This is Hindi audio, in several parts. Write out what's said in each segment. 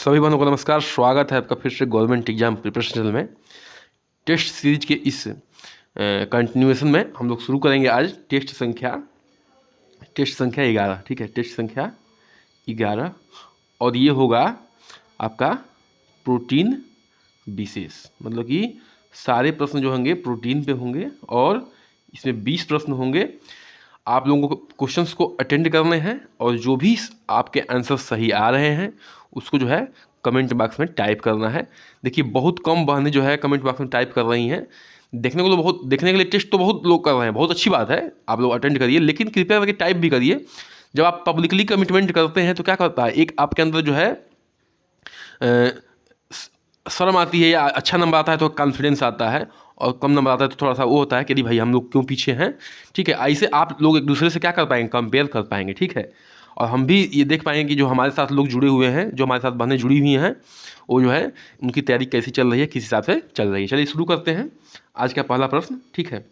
सभी बहनों को नमस्कार। स्वागत है आपका फिर से गवर्नमेंट एग्जाम प्रिपरेशन चैनल में। टेस्ट सीरीज के इस कंटिन्यूएशन में हम लोग शुरू करेंगे आज टेस्ट संख्या 11। ठीक है, टेस्ट संख्या 11 और ये होगा आपका प्रोटीन विशेष, मतलब कि सारे प्रश्न जो होंगे प्रोटीन पे होंगे और इसमें 20 प्रश्न होंगे। आप लोगों को क्वेश्चंस को अटेंड करने हैं और जो भी आपके आंसर सही आ रहे हैं उसको जो है कमेंट बॉक्स में टाइप करना है। देखिए बहुत कम बहनें जो है कमेंट बॉक्स में टाइप कर रही हैं। देखने के लिए टेस्ट तो बहुत लोग कर रहे हैं, बहुत अच्छी बात है, आप लोग अटेंड करिए, लेकिन कृपया करके टाइप भी करिए। जब आप पब्लिकली कमिटमेंट करते हैं तो क्या करता है, एक आपके अंदर जो है शर्म आती है, या अच्छा नंबर आता है तो कॉन्फिडेंस आता है, और कम नंबर आता है तो थोड़ा सा वो होता है कि भाई हम लोग क्यों पीछे हैं। ठीक है, ऐसे आप लोग एक दूसरे से क्या कर पाएंगे, कंपेयर कर पाएंगे। ठीक है, और हम भी ये देख पाएंगे कि जो हमारे साथ लोग जुड़े हुए हैं, जो हमारे साथ बहनें जुड़ी हुई हैं, वो जो है उनकी तैयारी कैसी चल रही है, किस हिसाब से चल रही है। चलिए शुरू करते हैं आज का पहला प्रश्न। ठीक है,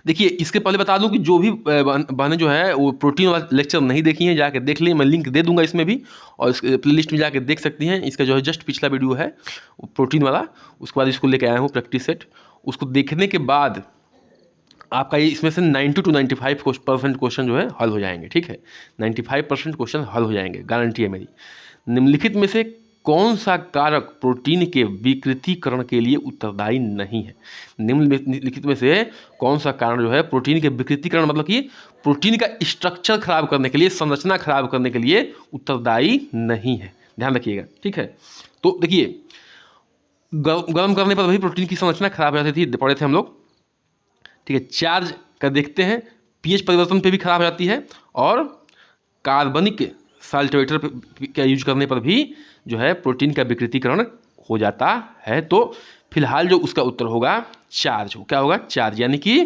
देखिए इसके पहले बता दूं कि जो भी बहनें जो है वो प्रोटीन वाला लेक्चर नहीं देखी हैं जाके देख लें, मैं लिंक दे दूंगा इसमें भी, और इस प्लेलिस्ट में जाके देख सकती हैं। इसका जो है जस्ट पिछला वीडियो है प्रोटीन वाला, उसके बाद इसको लेके आया हूँ प्रैक्टिस सेट। उसको देखने के बाद आपका ये इसमें से 90 to 95% क्वेश्चन जो है हल हो जाएंगे। ठीक है, 95% क्वेश्चन हल हो जाएंगे, गारंटी है मेरी। निम्नलिखित में से कौन सा कारक प्रोटीन के विकृतीकरण के लिए उत्तरदायी नहीं है? निम्नलिखित में से कौन सा कारण जो है प्रोटीन के विकृतीकरण, मतलब कि प्रोटीन का स्ट्रक्चर खराब करने के लिए, संरचना खराब करने के लिए उत्तरदायी नहीं है? ध्यान रखिएगा। ठीक है, तो देखिए गर्म करने पर भी प्रोटीन की संरचना खराब हो जाती थी, पढ़े थे हम लोग। ठीक है, चार्ज का देखते हैं, पीएच परिवर्तन पे भी खराब हो जाती है, और कार्बनिक साल्टवेटर का यूज करने पर भी जो है प्रोटीन का विकृतीकरण हो जाता है। तो फिलहाल जो उसका उत्तर होगा चार्ज, क्या होगा, चार्ज, यानी कि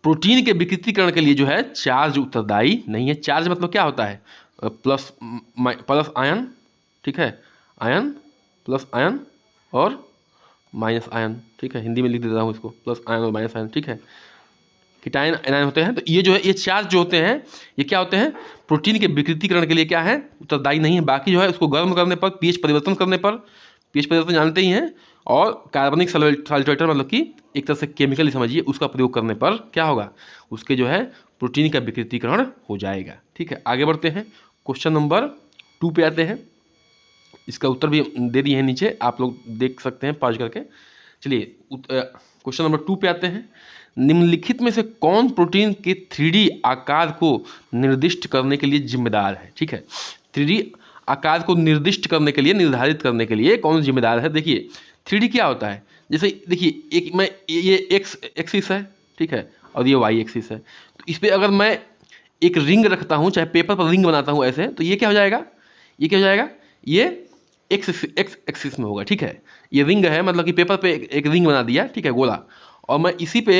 प्रोटीन के विकृतीकरण के लिए जो है चार्ज उत्तरदायी नहीं है। चार्ज मतलब क्या होता है, प्लस आयन। ठीक है, आयन, प्लस आयन और माइनस आयन। ठीक है, हिंदी में लिख देता हूँ इसको, प्लस आयन और माइनस आयन। ठीक है, कीटायन एनायन होते हैं। तो ये जो है ये चार्ज जो होते हैं ये क्या होते हैं, प्रोटीन के विकृतीकरण के लिए क्या है, उत्तरदायी नहीं है। बाकी जो है उसको गर्म करने पर, पीएच परिवर्तन करने पर, पीएच परिवर्तन जानते ही हैं, और कार्बनिक साल्टवेटर मतलब कि एक तरह से केमिकल ही समझिए, उसका प्रयोग करने पर क्या होगा, उसके जो है प्रोटीन का विकृतीकरण हो जाएगा। ठीक है, आगे बढ़ते हैं, क्वेश्चन नंबर 2 पे आते हैं। इसका उत्तर भी दे दिए हैं नीचे, आप लोग देख सकते हैं पॉज करके। चलिए क्वेश्चन नंबर 2 पे आते हैं। निम्नलिखित में से कौन प्रोटीन के 3D आकार को निर्दिष्ट करने के लिए जिम्मेदार है? ठीक है, 3D आकार को निर्दिष्ट करने के लिए, निर्धारित करने के लिए कौन जिम्मेदार है? देखिए 3D क्या होता है, जैसे देखिए एक मैं ये एक्स एक्सिस है, ठीक है, और ये वाई एक्सिस है। तो इस पर अगर मैं एक रिंग रखता हूँ, चाहे पेपर पर रिंग बनाता हूँ ऐसे, तो ये क्या हो जाएगा, ये क्या हो जाएगा, ये एक्स एक्सिस में होगा। ठीक है, ये रिंग है, मतलब कि पेपर पे एक रिंग बना दिया, ठीक है, गोला, और मैं इसी पे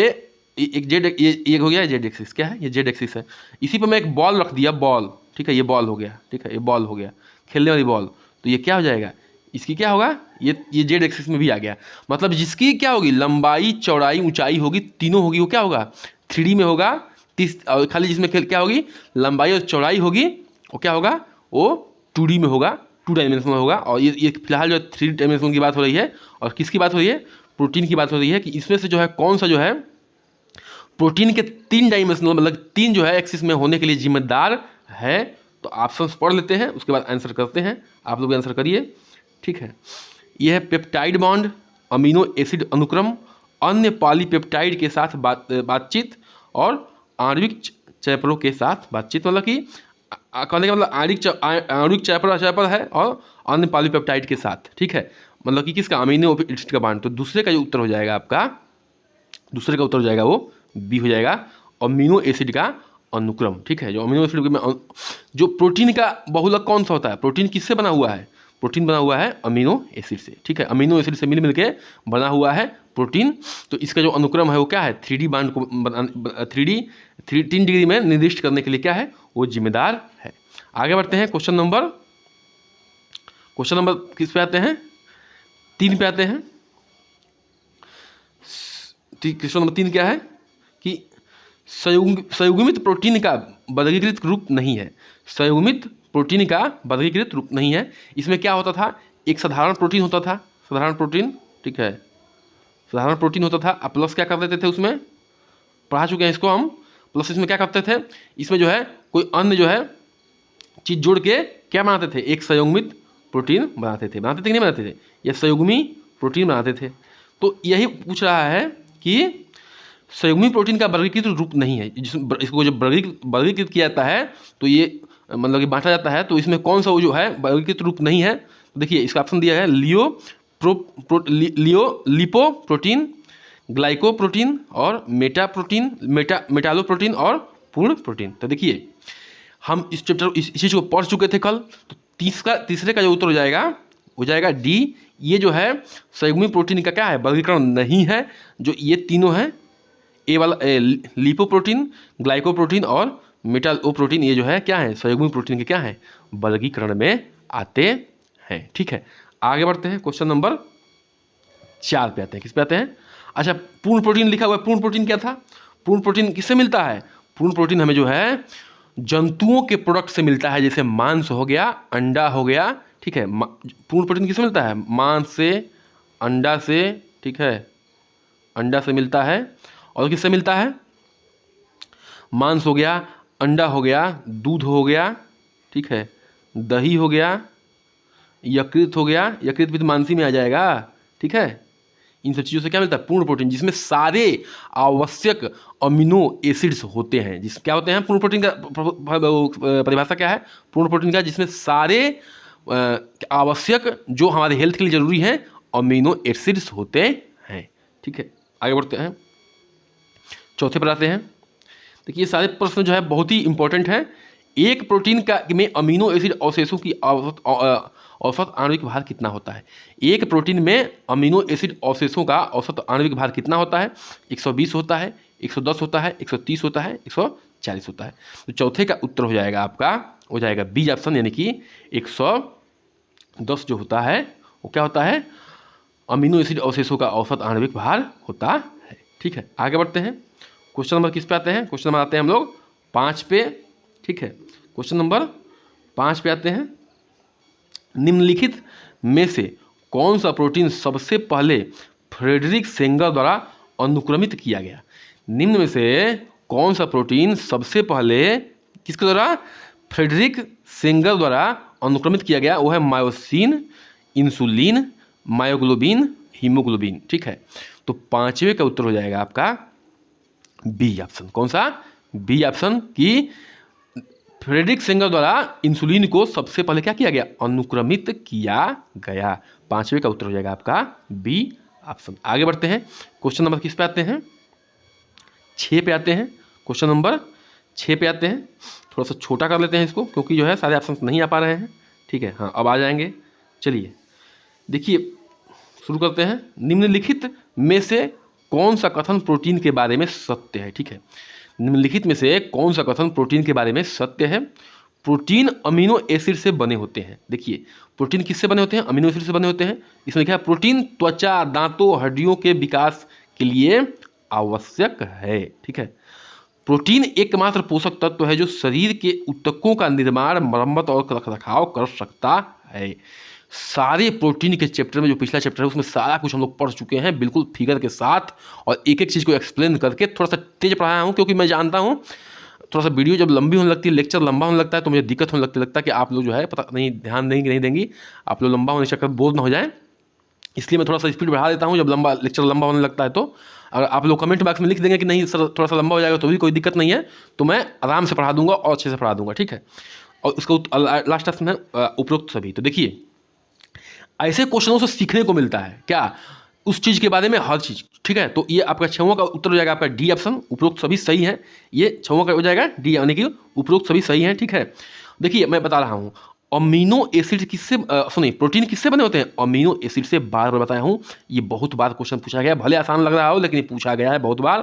एक जेड, ये हो गया जेड एक्सिस, क्या है, ये जेड एक्सिस है। इसी पे मैं एक बॉल रख दिया, बॉल, ठीक है, ये बॉल हो गया, ठीक है, ये बॉल हो गया, खेलने वाली बॉल। तो ये क्या हो जाएगा, इसकी क्या होगा, ये जेड एक्सिस में भी आ गया। मतलब जिसकी क्या होगी, लंबाई, चौड़ाई, ऊंचाई होगी, तीनों होगी, वो क्या होगा, 3D में होगा। और खाली जिसमें क्या होगी, लंबाई और चौड़ाई होगी, वो क्या होगा, वो 2D में होगा, 2 डायमेंशनल होगा। और ये फिलहाल जो 3 डायमेंशनल की बात हो रही है, और किसकी बात हो रही है, प्रोटीन की बात हो रही है, कि इसमें से जो है कौन सा जो है प्रोटीन के 3 डायमेंशनल, मतलब 3 जो है एक्सिस में होने के लिए जिम्मेदार है। तो ऑप्शंस पढ़ लेते हैं, उसके बाद आंसर करते हैं, आप लोग आंसर करिए। ठीक है, यह है पेप्टाइड बॉन्ड, अमीनो एसिड अनुक्रम, अन्य पॉलीपेप्टाइड के साथ बातचीत, और आणविक चैपलों के साथ बातचीत। मतलब कि कहने का मतलब आणविक चैपल है और अन्य पॉलीपेप्टाइड के साथ। ठीक है, मतलब कि किसका, अमीनो एसिड का बॉन्ड। तो दूसरे का जो उत्तर हो जाएगा आपका, दूसरे का उत्तर हो जाएगा वो बी हो जाएगा, अमीनो एसिड का अनुक्रम। ठीक है, जो अमीनो एसिड में जो प्रोटीन का बहुलक कौन सा होता है, प्रोटीन किससे बना हुआ है, प्रोटीन बना हुआ है अमीनो एसिड से। ठीक है, अमीनो एसिड से मिल के बना हुआ है प्रोटीन। तो इसका जो अनुक्रम है वो क्या है, 3D बांड को 3 डिग्री में निर्दिष्ट करने के लिए क्या है, वो जिम्मेदार है। आगे बढ़ते हैं, क्वेश्चन नंबर किस पे आते हैं, 3 पे आते हैं। क्वेश्चन नंबर 3 क्या है कि संयुग्मित प्रोटीन का वर्गीकृत रूप नहीं है। संयुग्मित प्रोटीन का वर्गीकृत रूप नहीं है। इसमें क्या होता था, एक साधारण प्रोटीन होता था, साधारण प्रोटीन, ठीक है, साधारण प्रोटीन होता था। अब प्लस क्या कर देते थे, उसमें पढ़ा चुके हैं इसको हम। प्लस इसमें क्या करते थे, इसमें जो है कोई अन्य जो है चीज जोड़ के क्या बनाते थे, एक संयुग्मित प्रोटीन बनाते थे कि नहीं बनाते थे, ये संयुग्मी प्रोटीन बनाते थे। तो यही पूछ रहा है कि संयुग्मी प्रोटीन का वर्गीकृत रूप नहीं है, जिसमें इसको जब वर्गीकृत किया जाता है तो ये मतलब कि बांटा जाता है, तो इसमें कौन सा वो जो है वर्गीकृत रूप नहीं है। तो देखिए इसका ऑप्शन दिया है लिपो प्रोटीन, ग्लाइको प्रोटीन और मेटा प्रोटीन, मेटालो प्रोटीन और पूर्ण प्रोटीन। तो देखिए हम इस चैप्टर इस चीज़ को पढ़ चुके थे कल। तो तीसरे का जो उत्तर हो जाएगा डी। ये जो है संयुग्मी प्रोटीन का क्या है, वर्गीकरण नहीं है। जो ये तीनों हैं, ए वाला लिपोप्रोटीन, ग्लाइकोप्रोटीन और मेटालोप्रोटीन, ये जो है क्या है, संयुग्मी प्रोटीन के क्या है, वर्गीकरण में आते हैं। ठीक है, आगे बढ़ते हैं, क्वेश्चन नंबर 4 पे आते हैं। किस पे आते हैं, अच्छा पूर्ण प्रोटीन लिखा हुआ है। पूर्ण प्रोटीन क्या था, पूर्ण प्रोटीन किससे मिलता है, पूर्ण प्रोटीन हमें जो है जंतुओं के प्रोडक्ट से मिलता है, जैसे मांस हो गया, अंडा हो गया। ठीक है, पूर्ण प्रोटीन किससे मिलता है, मांस से, अंडा से, ठीक है, अंडा से मिलता है। और किससे मिलता है, मांस हो गया, अंडा हो गया, दूध हो गया, ठीक है, दही हो गया, यकृत हो गया, यकृत भी तो मांसी में आ जाएगा। ठीक है, इन सब चीज़ों से क्या मिलता है, पूर्ण प्रोटीन, जिसमें सारे आवश्यक अमीनो एसिड्स होते हैं। जिस क्या होते हैं पूर्ण प्रोटीन का परिभाषा क्या है, पूर्ण प्रोटीन का जिसमें सारे आवश्यक जो हमारे हेल्थ के लिए जरूरी हैं अमीनो एसिड्स होते हैं। ठीक है, आगे बढ़ते हैं, चौथे पर आते हैं। देखिए ये सारे प्रश्न जो है बहुत ही इंपॉर्टेंट है। एक प्रोटीन का में अमीनो एसिड अवशेषों की औसत आणविक भार कितना होता है, एक प्रोटीन में अमीनो एसिड अवशेषों का औसत आणविक भार कितना होता है, 120 होता है, 110 होता है, 130 होता है, 140 होता है। तो चौथे का उत्तर हो जाएगा आपका, हो जाएगा बी ऑप्शन, यानी कि 110 जो होता है वो क्या होता है, अमीनो एसिड अवशेषों का औसत आणविक भार होता है। ठीक है, आगे बढ़ते हैं, क्वेश्चन नंबर किस पे आते हैं, क्वेश्चन नंबर आते हैं हम लोग 5 पे। ठीक है, क्वेश्चन नंबर 5 पे आते हैं। निम्नलिखित में से कौन सा प्रोटीन सबसे पहले फ्रेडरिक सेंगर द्वारा अनुक्रमित किया गया, निम्न में से कौन सा प्रोटीन सबसे पहले किसके द्वारा, फ्रेडरिक सेंगर द्वारा अनुक्रमित किया गया, वो है मायोसिन, इंसुलिन, मायोग्लोबिन, हीमोग्लोबिन। ठीक है, तो पांचवें का उत्तर हो जाएगा आपका बी ऑप्शन, कौन सा, बी ऑप्शन की फ्रेडरिक सेंगर द्वारा इंसुलिन को सबसे पहले क्या किया गया, अनुक्रमित किया गया। पांचवें का उत्तर हो जाएगा आपका बी ऑप्शन। आगे बढ़ते हैं, क्वेश्चन नंबर किस पे आते हैं, 6 पे आते हैं। क्वेश्चन नंबर 6 पे आते हैं, थोड़ा सा छोटा कर लेते हैं इसको क्योंकि जो है सारे ऑप्शन नहीं आ पा रहे हैं। ठीक है, हाँ अब आ जाएंगे। चलिए देखिए शुरू करते हैं। निम्नलिखित में से कौन सा कथन प्रोटीन के बारे में सत्य है। ठीक है, निम्नलिखित में से कौन सा कथन प्रोटीन के बारे में सत्य है, प्रोटीन अमीनो एसिड से बने होते हैं। देखिए प्रोटीन किससे बने होते हैं, अमीनो एसिड से बने होते हैं। इसमें क्या है, प्रोटीन त्वचा, दांतों, हड्डियों के विकास के लिए आवश्यक है। ठीक है, प्रोटीन एकमात्र पोषक तत्व है जो शरीर के ऊतकों का निर्माण, मरम्मत और रखरखाव कर सकता है। सारे प्रोटीन के चैप्टर में जो पिछला चैप्टर है उसमें सारा कुछ हम लोग पढ़ चुके हैं बिल्कुल फिगर के साथ, और एक एक चीज़ को एक्सप्लेन करके थोड़ा सा तेज पढ़ाया हूँ क्योंकि मैं जानता हूँ थोड़ा सा वीडियो जब लंबी होने लगती है, लेक्चर लंबा होने लगता है तो मुझे दिक्कत होने लगता है कि आप लोग जो है पता नहीं ध्यान देंगे नहीं देंगी, आप लोग लंबा होने चक्कर बोझ ना हो जाए, इसलिए मैं थोड़ा सा स्पीड बढ़ा देता हूँ जब लेक्चर लंबा होने लगता है। तो अगर आप लोग कमेंट बॉक्स में लिख देंगे कि नहीं सर थोड़ा सा लंबा हो जाएगा तो भी कोई दिक्कत नहीं है, तो मैं आराम से पढ़ा दूंगा और अच्छे से पढ़ा दूंगा। ठीक है, और उसका लास्ट ऑप्शन है उपरोक्त सभी। तो देखिए ऐसे क्वेश्चनों से सीखने को मिलता है क्या, उस चीज़ के बारे में हर चीज़। ठीक है, तो ये आपका 6वां का उत्तर हो जाएगा आपका डी ऑप्शन, उपरोक्त सभी सही है। ये 6वां का हो जाएगा डी, यानी कि उपरोक्त सभी सही है। ठीक है, देखिए मैं बता रहा हूँ अमीनो एसिड किससे सुनिए प्रोटीन किससे बने होते हैं, अमीनो एसिड से। बार बार बताया हूँ, ये बहुत बार क्वेश्चन पूछा गया, भले आसान लग रहा हो लेकिन ये पूछा गया है बहुत बार।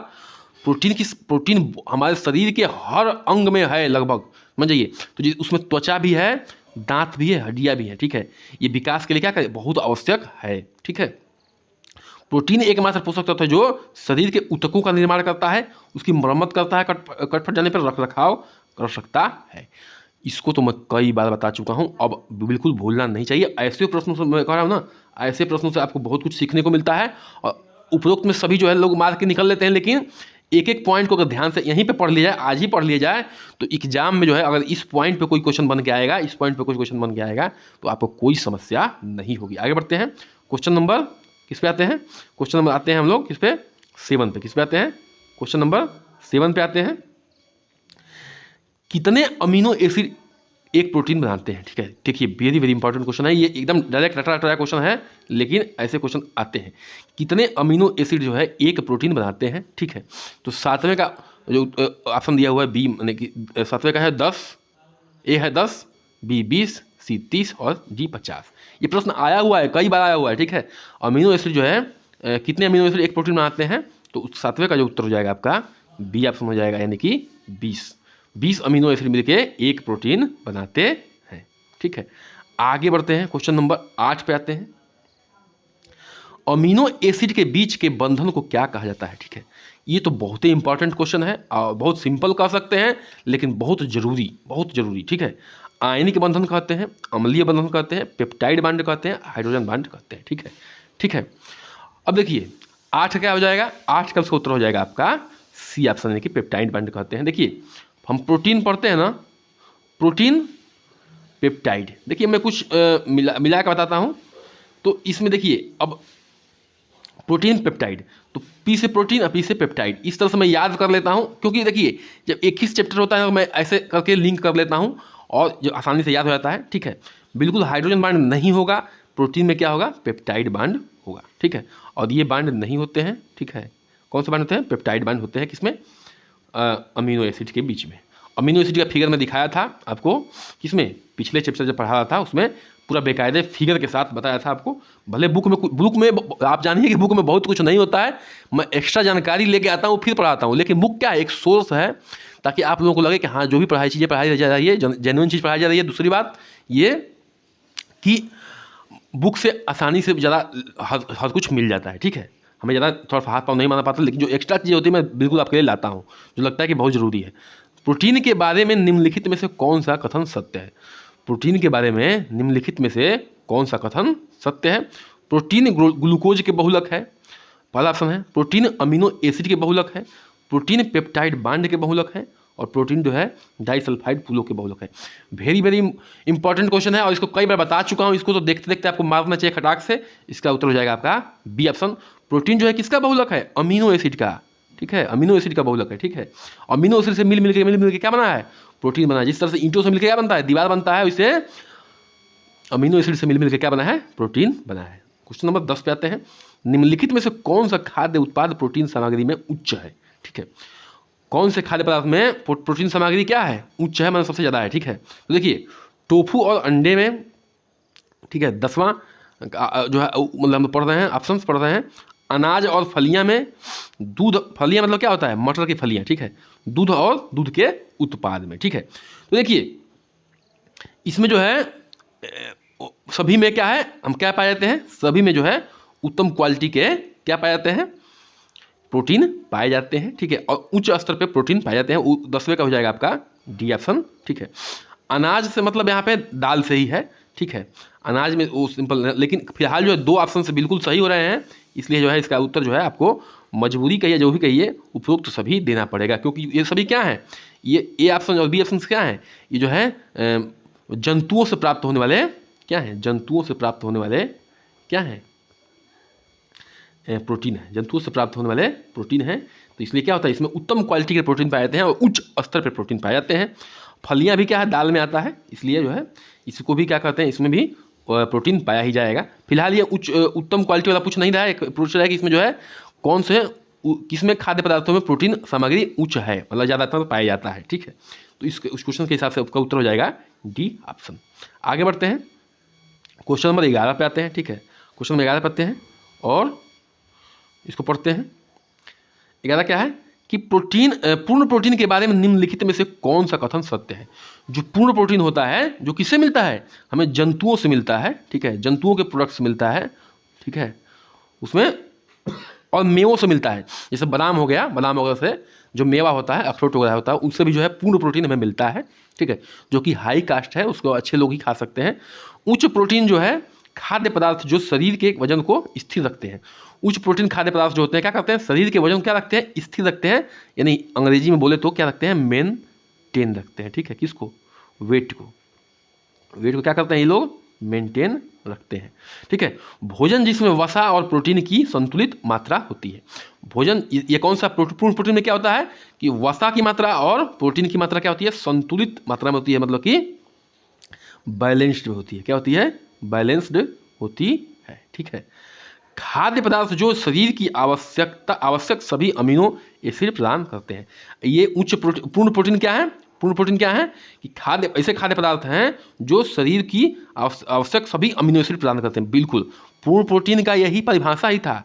प्रोटीन हमारे शरीर के हर अंग में है लगभग, समझ जाइए। तो उसमें त्वचा भी है, दांत भी है, हड्डियां भी हैं। ठीक है, ये विकास के लिए क्या करे, बहुत आवश्यक है। ठीक है, प्रोटीन एकमात्र पोषक तत्व है जो शरीर के ऊतकों का निर्माण करता है, उसकी मरम्मत करता है, कट फट जाने पर रख रखाव कर सकता है। इसको तो मैं कई बार बता चुका हूँ, अब बिल्कुल भूलना नहीं चाहिए। ऐसे प्रश्नों से मैं कह रहा हूँ ना, ऐसे प्रश्नों से आपको बहुत कुछ सीखने को मिलता है। और उपरोक्त में सभी जो है लोग मार के निकल लेते हैं, लेकिन एक एक पॉइंट को अगर ध्यान से यहीं पे पढ़ लिया जाए, आज ही पढ़ लिया जाए, तो एग्जाम में जो है अगर इस पॉइंट पे कोई क्वेश्चन बन के आएगा, इस पॉइंट पे कोई क्वेश्चन बन के आएगा, तो आपको कोई समस्या नहीं होगी। आगे बढ़ते हैं। क्वेश्चन नंबर किस पे आते हैं? क्वेश्चन नंबर आते हैं हम लोग किस पे? 7 पे। किस पे आते हैं? क्वेश्चन नंबर 7 पे आते हैं। कितने अमीनो एसिड एक प्रोटीन बनाते हैं? ठीक है, देखिए वेरी वेरी इंपॉर्टेंट क्वेश्चन है ये, एकदम डायरेक्ट रटा रटाया क्वेश्चन है, लेकिन ऐसे क्वेश्चन आते हैं। कितने अमीनो एसिड जो है एक प्रोटीन बनाते हैं? ठीक है, तो 7वें का जो ऑप्शन दिया हुआ है बी, यानी कि 7वें का है 10, ए है 10, बी 20, सी 30 और जी 50। ये प्रश्न आया हुआ है, कई बार आया हुआ है। ठीक है, अमीनो एसिड जो है कितने अमीनो एसिड एक प्रोटीन बनाते हैं? तो 7वें का जो उत्तर हो जाएगा आपका बी ऑप्शन हो जाएगा, यानी कि 20 अमीनो एसिड मिलके एक प्रोटीन बनाते हैं। ठीक है, आगे बढ़ते हैं। क्वेश्चन नंबर 8 पे आते हैं। अमीनो एसिड के बीच के बंधन को क्या कहा जाता है? ठीक है, ये तो बहुत ही इंपॉर्टेंट क्वेश्चन है और बहुत सिंपल कह सकते हैं, लेकिन बहुत जरूरी। ठीक है, आयनिक बंधन कहते हैं, अम्लीय बंधन कहते हैं, पेप्टाइड बॉन्ड कहते हैं, हाइड्रोजन बॉन्ड कहते हैं। ठीक है, अब देखिए 8 क्या हो जाएगा? 8 का उसका उत्तर हो जाएगा आपका सी ऑप्शन, यानी कि पेप्टाइड बॉन्ड कहते हैं। देखिए हम प्रोटीन पढ़ते हैं ना, प्रोटीन पेप्टाइड, देखिए मैं कुछ मिला के बताता हूँ। तो इसमें देखिए अब प्रोटीन पेप्टाइड, तो पी से प्रोटीन और पी से पेप्टाइड, इस तरह से मैं याद कर लेता हूँ, क्योंकि देखिए जब एक ही चैप्टर होता है तो मैं ऐसे करके लिंक कर लेता हूँ और जो आसानी से याद हो जाता है। ठीक है, बिल्कुल हाइड्रोजन बांड नहीं होगा प्रोटीन में, क्या होगा? पेप्टाइड बांड होगा। ठीक है, और ये बांड नहीं होते हैं। ठीक है, कौन से बांड होते हैं? पेप्टाइड बांड होते हैं। किसमें? अमीनो एसिड के बीच में। अमीनो एसिड का फिगर में दिखाया था आपको, किसमें? पिछले चैप्टर जब पढ़ा रहा था उसमें पूरा बेकायदे फिगर के साथ बताया था आपको। भले बुक में आप जानिए कि बुक में बहुत कुछ नहीं होता है, मैं एक्स्ट्रा जानकारी लेके आता हूँ फिर पढ़ाता हूँ, लेकिन बुक क्या है? एक सोर्स है, ताकि आप लोगों को लगे कि हाँ जो भी चीज़ें पढ़ाई जा रही है जेन्युइन चीज़ पढ़ाई जा रही है। दूसरी बात ये कि बुक से आसानी से ज़्यादा हर कुछ मिल जाता है। ठीक है, हमें ज़्यादा थोड़ा हाथ पाँव नहीं मारना पाता, लेकिन जो एक्स्ट्रा चीज़ें होती है मैं बिल्कुल आपके लिए लाता हूँ, जो लगता है कि बहुत ज़रूरी है। प्रोटीन के बारे में निम्नलिखित में से कौन सा कथन सत्य है? प्रोटीन के बारे में निम्नलिखित में से कौन सा कथन सत्य है? प्रोटीन ग्लूकोज के बहुलक है, पहला ऑप्शन है। प्रोटीन अमीनो एसिड के बहुलक है, प्रोटीन पेप्टाइड बांड के बहुलक है, और प्रोटीन जो है डाइसल्फाइड पुलों के बहुलक है। वेरी वेरी इंपॉर्टेंट क्वेश्चन है और इसको कई बार बता चुका हूँ, इसको तो देखते देखते आपको मारना चाहिए खटाक से। इसका उत्तर हो जाएगा आपका बी ऑप्शन। प्रोटीन जो है किसका बहुलक है? अमीनो एसिड का। ठीक है, अमीनो एसिड का बहुलक है। ठीक है, अमीनो एसिड से मिल के क्या बना है? प्रोटीन बना है। जिस तरह से ईंटों से मिलकर क्या बनता है? दीवार बनता है, उससे अमीनो एसिड से मिल के क्या बना है? प्रोटीन बना है। क्वेश्चन नंबर 10 पे आते हैं। निम्नलिखित में से कौन सा खाद्य उत्पाद प्रोटीन सामग्री में उच्च है? ठीक है, कौन से खाद्य पदार्थ में प्रोटीन सामग्री क्या है? उच्च है, मतलब सबसे ज़्यादा है। ठीक है, तो देखिए टोफू और अंडे में। ठीक है, 10वां जो है मतलब हम पढ़ रहे हैं, ऑप्शन पढ़ रहे हैं। अनाज और फलियां में, दूध, फलियां मतलब क्या होता है? मटर की फलियां। ठीक है, दूध और दूध के उत्पाद में। ठीक है, तो देखिए इसमें जो है सभी में क्या है? हम क्या पाए जाते हैं? सभी में जो है उत्तम क्वालिटी के क्या पाए जाते हैं? प्रोटीन पाए जाते हैं। ठीक है, और उच्च स्तर पे प्रोटीन पाए जाते हैं। 10वें का हो जाएगा आपका डी ऑप्शन। ठीक है, अनाज से मतलब यहाँ पे दाल से ही है। ठीक है, अनाज में वो सिंपल, लेकिन फिलहाल जो है 2 ऑप्शन से बिल्कुल सही हो रहे हैं, इसलिए जो है इसका उत्तर जो है आपको मजबूरी कहिए जो भी कहिए, उपरोक्त तो सभी देना पड़ेगा, क्योंकि ये सभी क्या है? ये ए ऑप्शन और बी ऑप्शन क्या है? ये जो है जंतुओं से प्राप्त होने वाले क्या हैं? जंतुओं से प्राप्त होने वाले क्या हैं? प्रोटीन है, जंतुओं से प्राप्त होने वाले प्रोटीन है। तो इसलिए क्या होता है? इसमें उत्तम क्वालिटी के प्रोटीन पाए जाते हैं और उच्च स्तर पर प्रोटीन पाए जाते हैं। फलियां भी क्या है? दाल में आता है, इसलिए जो है इसको भी क्या कहते हैं? इसमें भी प्रोटीन पाया ही जाएगा। फिलहाल ये उत्तम क्वालिटी वाला पूछ नहीं रहा है, पूछ रहा है कि इसमें जो है कौन से किसमें खाद्य पदार्थों में प्रोटीन सामग्री उच्च है, मतलब ज़्यादातर पाया जाता है। ठीक है, तो इस क्वेश्चन के हिसाब से उसका उत्तर हो जाएगा डी ऑप्शन। आगे बढ़ते हैं, क्वेश्चन नंबर 11 पे आते हैं। ठीक है, क्वेश्चन नंबर 11 पे आते हैं और इसको पढ़ते हैं। 11 क्या है कि पूर्ण प्रोटीन के बारे में निम्नलिखित में से कौन सा कथन सत्य है? जो पूर्ण प्रोटीन होता है जो किससे मिलता है? हमें जंतुओं से मिलता है। ठीक है, जंतुओं के प्रोडक्ट से मिलता है। ठीक है, उसमें और मेवों से मिलता है। जैसे बादाम हो गया, बादाम वगैरह से जो मेवा होता है, अखरोट वगैरह होता है, उससे भी जो है पूर्ण प्रोटीन हमें मिलता है, ठीक है, जो कि हाई कास्ट है, उसको अच्छे लोग ही खा सकते हैं। उच्च प्रोटीन जो है खाद्य पदार्थ जो शरीर के वजन को स्थिर रखते हैं। उच्च प्रोटीन खाद्य पदार्थ जो होते हैं क्या करते हैं, शरीर के वजन क्या रखते हैं, स्थिर रखते हैं, यानी अंग्रेजी में बोले तो क्या रखते हैं, मेनटेन रखते हैं, ठीक है, किसको, वेट को। वेट को क्या करते हैं ये लोग, मेंटेन रखते हैं, ठीक है। भोजन जिसमें वसा और प्रोटीन की संतुलित मात्रा होती है। भोजन ये कौन सा पूर्ण प्रोटीन में क्या होता है कि वसा की मात्रा और प्रोटीन की मात्रा क्या होती है, संतुलित मात्रा में होती है, मतलब कि बैलेंस्ड होती है। क्या होती है, बैलेंस्ड होती है, ठीक है। खाद्य पदार्थ जो शरीर की आवश्यक सभी अमीनो एसिड प्रदान करते हैं। ये पूर्ण प्रोटीन क्या है, पूर्ण प्रोटीन क्या है कि ऐसे खाद्य पदार्थ हैं जो शरीर की आवश्यक सभी अमीनो एसिड प्रदान करते हैं। बिल्कुल, पूर्ण प्रोटीन का यही परिभाषा ही था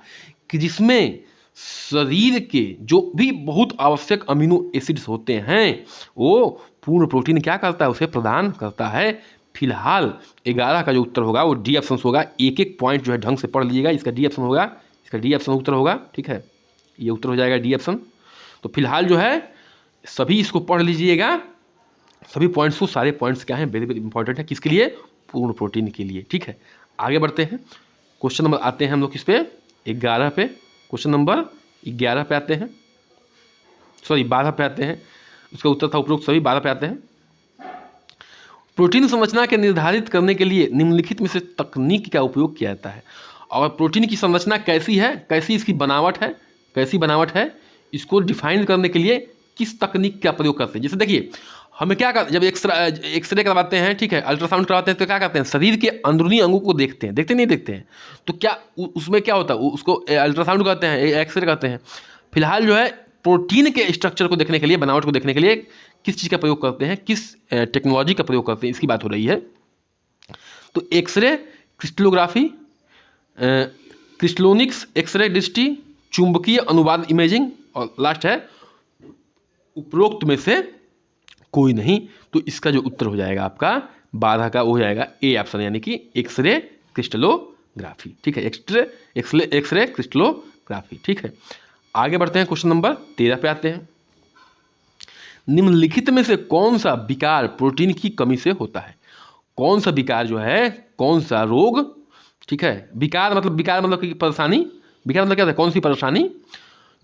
कि जिसमें शरीर के जो भी बहुत आवश्यक अमीनो एसिड्स होते हैं वो पूर्ण प्रोटीन क्या करता है, उसे प्रदान करता है। फिलहाल 11 का जो उत्तर होगा वो डी ऑप्शन होगा। एक एक पॉइंट जो है ढंग से पढ़ लीजिएगा, इसका डी ऑप्शन होगा, इसका डी ऑप्शन उत्तर होगा, ठीक है, ये उत्तर हो जाएगा डी ऑप्शन। तो फिलहाल जो है सभी इसको पढ़ लीजिएगा, सभी पॉइंट्स को, सारे पॉइंट्स क्या हैं, वेरी वेरी इंपॉर्टेंट है, किसके लिए, पूर्ण प्रोटीन के लिए, ठीक है। आगे बढ़ते हैं, क्वेश्चन नंबर आते हैं हम लोग किस पे, 11 पे, क्वेश्चन नंबर 11 पे आते हैं, सॉरी 12 पे आते हैं, उसका उत्तर था उपरोक्त सभी, 12 पे आते हैं। प्रोटीन संरचना के निर्धारित करने के लिए निम्नलिखित में से तकनीक का उपयोग किया जाता है। और प्रोटीन की संरचना कैसी है, कैसी इसकी बनावट है, कैसी बनावट है, इसको डिफाइन करने के लिए किस तकनीक का प्रयोग करते हैं। जैसे देखिए, हमें क्या कर, जब एक्सरे करवाते हैं, ठीक है, अल्ट्रासाउंड करवाते हैं, तो क्या करते हैं, शरीर के अंदरूनी अंगों को देखते हैं, देखते नहीं देखते हैं, तो क्या उसमें क्या होता है, उसको अल्ट्रासाउंड कहते हैं, एक्सरे कहते हैं। फिलहाल जो है प्रोटीन के स्ट्रक्चर को देखने के लिए, बनावट को देखने के लिए किस चीज़ का प्रयोग करते हैं, किस टेक्नोलॉजी का प्रयोग करते हैं, इसकी बात हो रही है। तो एक्सरे, क्रिस्टलोग्राफी, क्रिस्टलोनिक्स, एक्सरे दृष्टि, चुंबकीय अनुवाद इमेजिंग, और लास्ट है उपरोक्त में से कोई नहीं। तो इसका जो उत्तर हो जाएगा आपका 12 का वो हो जाएगा ए ऑप्शन, यानी कि एक्सरे क्रिस्टलोग्राफी, ठीक है, एक्सरे क्रिस्टलोग्राफी, ठीक है। आगे बढ़ते हैं, क्वेश्चन नंबर 13 पे आते हैं। निम्नलिखित में से कौन सा विकार प्रोटीन की कमी से होता है। कौन सा विकार जो है, कौन सा रोग, ठीक है, विकार मतलब कि परेशानी, विकार मतलब क्या होता है, कौन सी परेशानी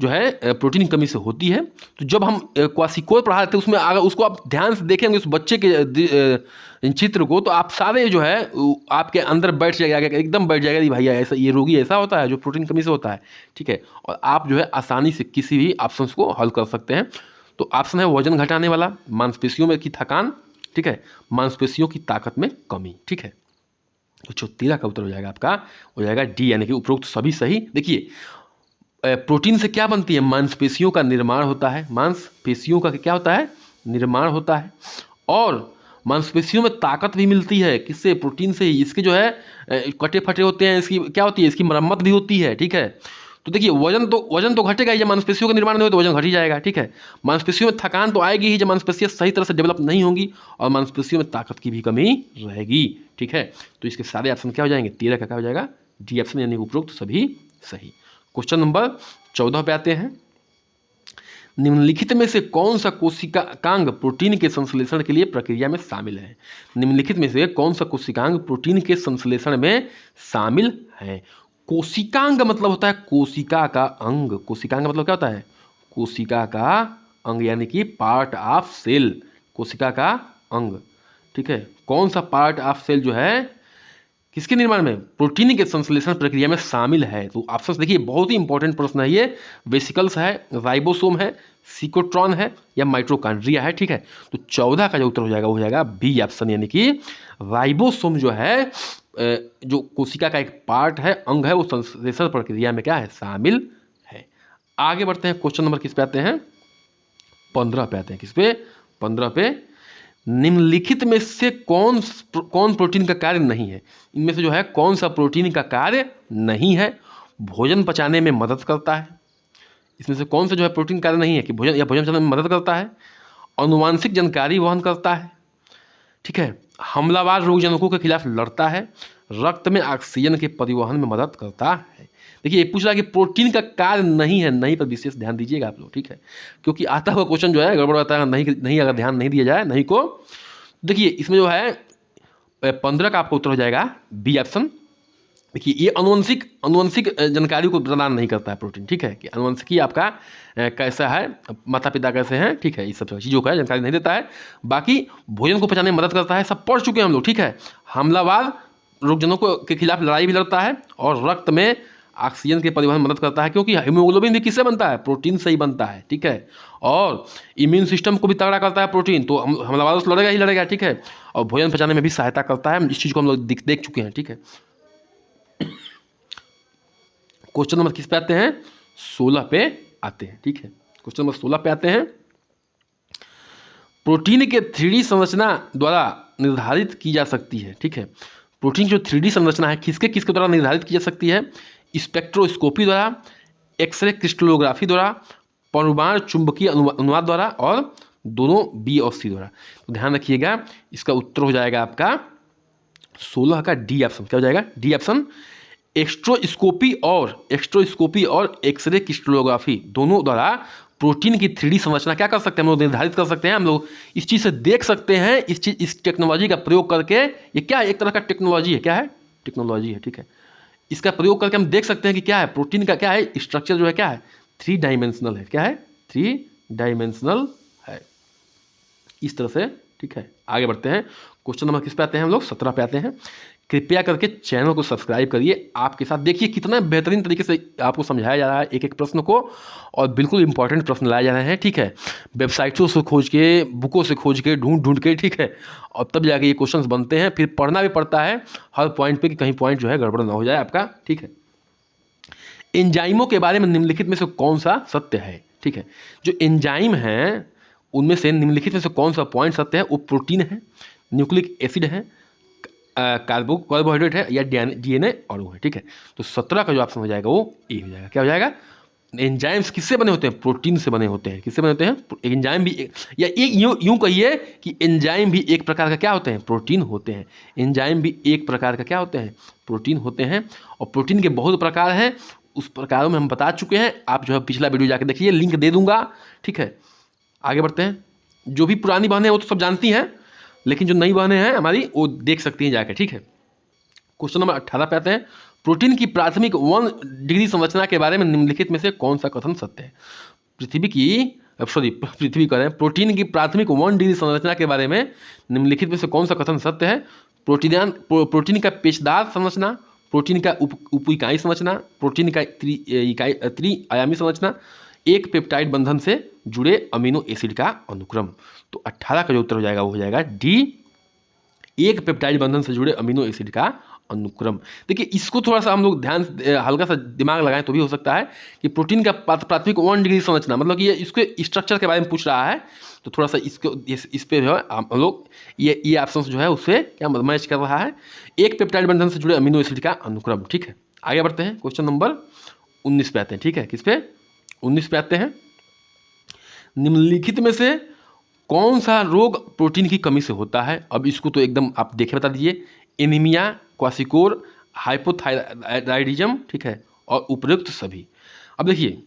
जो है प्रोटीन की कमी से होती है। तो जब हम क्वासिकोर पढ़ा थे उसमें अगर उसको आप ध्यान से देखेंगे उस बच्चे के चित्र को, तो आप सारे जो है आपके अंदर बैठ जाएगा, एकदम बैठ जाएगा, भैया ऐसा, ये रोगी ऐसा होता है जो प्रोटीन कमी से होता है, ठीक है। और आप जो है आसानी से किसी भी ऑप्शन को हल कर सकते हैं। तो ऑप्शन है वजन घटाने वाला, मांसपेशियों में की थकान, ठीक है, मांसपेशियों की ताकत में कमी, ठीक है। तो 13 का उत्तर हो जाएगा आपका, हो जाएगा डी, यानी कि उपरोक्त सभी सही। देखिए, प्रोटीन से क्या बनती है, मांसपेशियों का निर्माण होता है, मांसपेशियों का क्या होता है, निर्माण होता है, और मांसपेशियों में ताकत भी मिलती है, किससे, प्रोटीन से ही। इसके जो है कटे फटे होते हैं, इसकी क्या होती है, इसकी मरम्मत भी होती है, ठीक है। तो देखिए, वजन तो घटेगा ही, जब मांसपेशियों का निर्माण नहीं हो तो वजन घट ही जाएगा, ठीक है। मांसपेशियों में थकान तो आएगी ही जब मांसपेशियां सही तरह से डेवलप नहीं होंगी, और मांसपेशियों में ताकत की भी कमी रहेगी, ठीक है। तो इसके सारे ऑप्शन क्या हो जाएंगे, 13 का क्या हो जाएगा, डी ऑप्शन, यानी उपरोक्त सभी सही। क्वेश्चन नंबर 14 पे आते हैं। निम्नलिखित में से कौन सा कोशिकांग प्रोटीन के संश्लेषण के लिए प्रक्रिया में शामिल है। निम्नलिखित में से कौन सा कोशिकांग प्रोटीन के संश्लेषण में शामिल है। कोशिकांग मतलब होता है कोशिका का अंग। कोशिकांग मतलब क्या होता है, कोशिका का अंग, यानी कि पार्ट ऑफ सेल, कोशिका का अंग, ठीक है। कौन सा पार्ट ऑफ सेल जो है किसके निर्माण में, प्रोटीन के संश्लेषण प्रक्रिया में शामिल है। तो ऑप्शन देखिए, बहुत ही इंपॉर्टेंट प्रश्न है ये। वेसिकल्स है, राइबोसोम है, सिकोट्रॉन है, या माइटोकॉन्ड्रिया है, ठीक है। तो 14 का जो उत्तर हो जाएगा वो हो जाएगा बी ऑप्शन, यानी कि राइबोसोम जो है, जो कोशिका का एक पार्ट है, अंग है, वो संश्लेषण प्रक्रिया में क्या है, शामिल है। आगे बढ़ते हैं, क्वेश्चन नंबर किस पे आते हैं, 15 पे आते हैं। किस पे, 15 पे। निम्नलिखित में से कौन प्रोटीन का कार्य नहीं है। इनमें से जो है कौन सा प्रोटीन का कार्य नहीं है। भोजन पचाने में मदद करता है। इसमें से कौन सा जो है प्रोटीन कार्य नहीं है कि भोजन पचाने में मदद करता है। अनुवांशिक जानकारी वहन करता है, ठीक है, हमलावर रोगजनकों के खिलाफ लड़ता है, रक्त में ऑक्सीजन के परिवहन में मदद करता है। देखिए ये पूछ रहा है कि प्रोटीन का कार्य नहीं है, नहीं पर विशेष ध्यान दीजिएगा आप लोग, ठीक है, क्योंकि आता हुआ क्वेश्चन जो है गड़बड़ आता है, नहीं नहीं अगर ध्यान नहीं दिया जाए नहीं को। देखिए इसमें जो है 15 का आपका उत्तर हो जाएगा बी ऑप्शन। देखिए ये अनुवंशिक जानकारी को प्रदान नहीं करता है प्रोटीन, ठीक है, कि अनुवंशिकी आपका कैसा है, माता पिता कैसे हैं, ठीक है, इस सब चीज़ों का जानकारी नहीं देता है। बाकी भोजन को पचाने में मदद करता है, सब पढ़ चुके हैं हम लोग, ठीक है। हमलावर रोगजनकों के खिलाफ लड़ाई भी लड़ता है और रक्त में ऑक्सीजन के परिवहन में मदद करता है, क्योंकि हीमोग्लोबिन भी किससे बनता है, प्रोटीन से ही बनता है, ठीक है। और इम्यून सिस्टम को भी तगड़ा करता है प्रोटीन, तो हमलावर से लड़ेगा ही लड़ेगा, ठीक है। और भोजन पचाने में भी सहायता करता है, इस चीज़ को हम लोग देख चुके हैं, ठीक है। क्वेश्चन नंबर किस पे आते हैं, 16 पे आते हैं, ठीक है। क्वेश्चन नंबर 16 पे आते हैं। प्रोटीन के 3D संरचना द्वारा निर्धारित की जा सकती है, ठीक है। प्रोटीन की जो 3D संरचना है किसके किसके द्वारा निर्धारित की जा सकती है, स्पेक्ट्रोस्कोपी द्वारा, एक्सरे क्रिस्टलोग्राफी द्वारा, परमाणु चुंबकीय अनुनाद द्वारा, और दोनों बी और सी द्वारा। तो ध्यान रखिएगा इसका उत्तर हो जाएगा आपका 16 का डी ऑप्शन। क्या हो जाएगा, डी ऑप्शन। एक्स्ट्रोस्कोपी और एक्सरे क्रिस्टलोग्राफी दोनों द्वारा प्रोटीन की 3D संरचना क्या कर सकते हैं, हम लोग निर्धारित कर सकते हैं, हम लोग इस चीज़ से देख सकते हैं, इस टेक्नोलॉजी का प्रयोग करके। ये क्या है, एक तरह का टेक्नोलॉजी है, क्या है, टेक्नोलॉजी है, ठीक है। इसका प्रयोग करके हम देख सकते हैं कि क्या है, प्रोटीन का क्या है स्ट्रक्चर जो है, क्या है, 3 डायमेंशनल है, क्या है, 3 डायमेंशनल है, इस तरह से, ठीक है। आगे बढ़ते हैं, क्वेश्चन नंबर किस पे आते हैं हम लोग, 17 पे आते हैं। कृपया करके चैनल को सब्सक्राइब करिए। आपके साथ देखिए कितना बेहतरीन तरीके से आपको समझाया जा रहा है एक एक प्रश्न को, और बिल्कुल इंपॉर्टेंट प्रश्न लाए जा रहे हैं, ठीक है। वेबसाइटों से खोज के, बुकों से खोज के, ढूंढ के, ठीक है, और तब जाके ये क्वेश्चंस बनते हैं। फिर पढ़ना भी पड़ता है हर पॉइंट पे कि कहीं पॉइंट जो है गड़बड़ ना हो जाए आपका, ठीक है। एंजाइमों के बारे में निम्नलिखित में से कौन सा सत्य है, ठीक है। जो एंजाइम हैं उनमें से निम्नलिखित में से कौन सा पॉइंट सत्य है, वो प्रोटीन है, न्यूक्लिक एसिड है, कार्बोहाइड्रेट है, या DNA अणु है, ठीक है। तो 17 का जो ऑप्शन हो जाएगा वो ए हो जाएगा। क्या हो जाएगा, एंजाइम्स किससे बने होते हैं, प्रोटीन से बने होते हैं। किससे बने होते हैं, एंजाइम भी या यूं कहिए कि एंजाइम भी एक प्रकार का क्या होते हैं, प्रोटीन होते हैं। एंजाइम भी एक प्रकार का क्या होते हैं, प्रोटीन होते हैं। और प्रोटीन के बहुत प्रकार हैं, उस प्रकारों में हम बता चुके हैं। आप जो है पिछला वीडियो जाके देखिए, लिंक दे दूंगा, ठीक है। आगे बढ़ते हैं। जो भी पुरानी बहनें वो तो सब जानती हैं, लेकिन जो नई बहनें हैं हमारी वो देख सकती हैं जाके, ठीक है। क्वेश्चन नंबर 18 पे आते हैं। प्रोटीन की प्राथमिक 1 डिग्री संरचना के बारे में निम्नलिखित में से कौन सा कथन सत्य है। पृथ्वी कह रहे हैं, प्रोटीन की प्राथमिक 1 डिग्री संरचना के बारे में निम्नलिखित में से कौन सा कथन सत्य है। प्रोटीन का पेचदार संरचना, प्रोटीन का उप इकाई संरचना, प्रोटीन का त्रिआयामी संरचना, एक पेप्टाइड बंधन से जुड़े अमीनो एसिड का अनुक्रम। तो 18 का जो उत्तर हो जाएगा वो हो जाएगा डी, एक पेप्टाइड बंधन से जुड़े अमीनो एसिड का अनुक्रम। देखिए इसको थोड़ा सा हम लोग ध्यान, हल्का सा दिमाग लगाएं तो भी हो सकता है कि प्रोटीन का प्राथमिक 1 डिग्री संरचना, मतलब कि ये इसके स्ट्रक्चर के बारे में पूछ रहा है, तो थोड़ा सा इसको इस पे जो है हम लोग ये ऑप्शन जो है उससे क्या मैच कर रहा है, एक पेप्टाइड बंधन से जुड़े अमीनो एसिड का अनुक्रम, ठीक है। आगे बढ़ते हैं, क्वेश्चन नंबर 19 पे आते हैं, ठीक है। किस पे, 19 पे आते हैं। निम्नलिखित में से कौन सा रोग प्रोटीन की कमी से होता है। अब इसको तो एकदम आप देखे बता दीजिए, एनीमिया, क्वासिकोर, हाइपोथायराइडिज्म, ठीक है, और उपयुक्त सभी। अब देखिए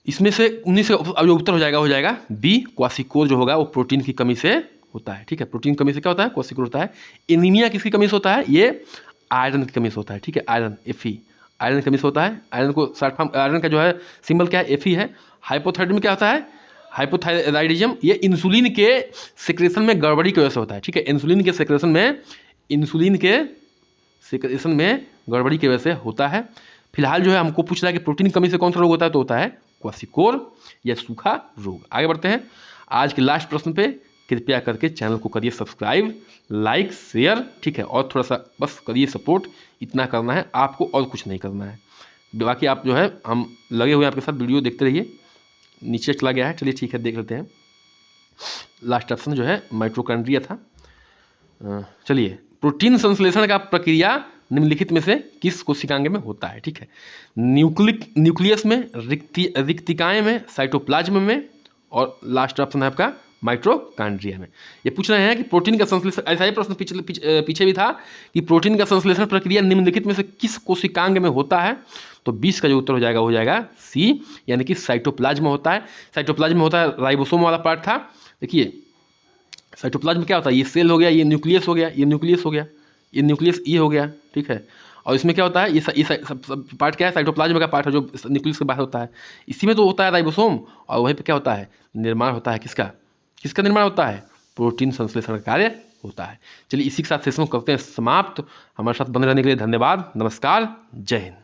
इसमें से 19 का अब जो उत्तर हो जाएगा बी, क्वासिकोर जो होगा वो प्रोटीन की कमी से होता है, ठीक है। प्रोटीन की कमी से क्या होता है, क्वासिकोर होता है। एनीमिया किसकी कमी से होता है, ये आयरन की कमी से होता है, ठीक है। आयरन, Fe, आयरन की कमी से होता है। आयरन को शॉर्ट फॉर्म, आयरन का जो है सिंबल क्या है, Fe है। हाइपोथायराइडिज्म क्या होता है, हाइपोथायराइडिज्म, ये इंसुलिन के सिक्रेशन में गड़बड़ी की वजह से होता है, ठीक है। इंसुलिन के सिक्रेशन में गड़बड़ी की वजह से होता है। फिलहाल जो है हमको पूछ रहा है कि प्रोटीन की कमी से कौन सा रोग होता है, तो होता है क्वासिकोर या सूखा रोग। आगे बढ़ते हैं आज के लास्ट प्रश्न पे। कृपया करके चैनल को करिए सब्सक्राइब, लाइक, शेयर, ठीक है, और थोड़ा सा बस करिए सपोर्ट, इतना करना है आपको और कुछ नहीं करना है। बाकी आप जो है हम लगे हुए हैं आपके साथ, वीडियो देखते रहिए। नीचे चला गया है, चलिए ठीक है देख लेते हैं। लास्ट ऑप्शन जो है माइटोकॉन्ड्रिया था। चलिए, प्रोटीन संश्लेषण का प्रक्रिया निम्नलिखित में से किस कोशिकांग में होता है, ठीक है। न्यूक्लियस में, रिक्तिकाएं में, साइटोप्लाज्म में, और लास्ट ऑप्शन है आपका माइटोकॉन्ड्रिया में। ये पूछ रहे हैं कि प्रोटीन का संश्लेषण, ऐसा ही प्रश्न पीछे भी था कि प्रोटीन का संश्लेषण प्रक्रिया निम्नलिखित में से किस कोशिकांग में होता है? तो 20 का जो उत्तर हो जाएगा सी, यानी कि साइटोप्लाज्म में होता है। साइटोप्लाज्म में होता है, राइबोसोम वाला पार्ट था। देखिए साइटोप्लाज्म में क्या होता है, ये सेल हो गया, ये न्यूक्लियस हो गया, ये न्यूक्लियस हो गया, ये न्यूक्लियस ये हो गया, ठीक है। और इसमें क्या होता है, ये सब पार्ट क्या है, साइटोप्लाज्म का पार्ट है जो न्यूक्लियस के बाहर होता है। इसी में तो होता है राइबोसोम, और वहीं पे क्या होता है, निर्माण होता है किसका, किसका निर्माण होता है, प्रोटीन संश्लेषण का कार्य होता है। चलिए इसी के साथ सेशन करते हैं समाप्त। हमारे साथ बने रहने के लिए धन्यवाद। नमस्कार, जय हिंद।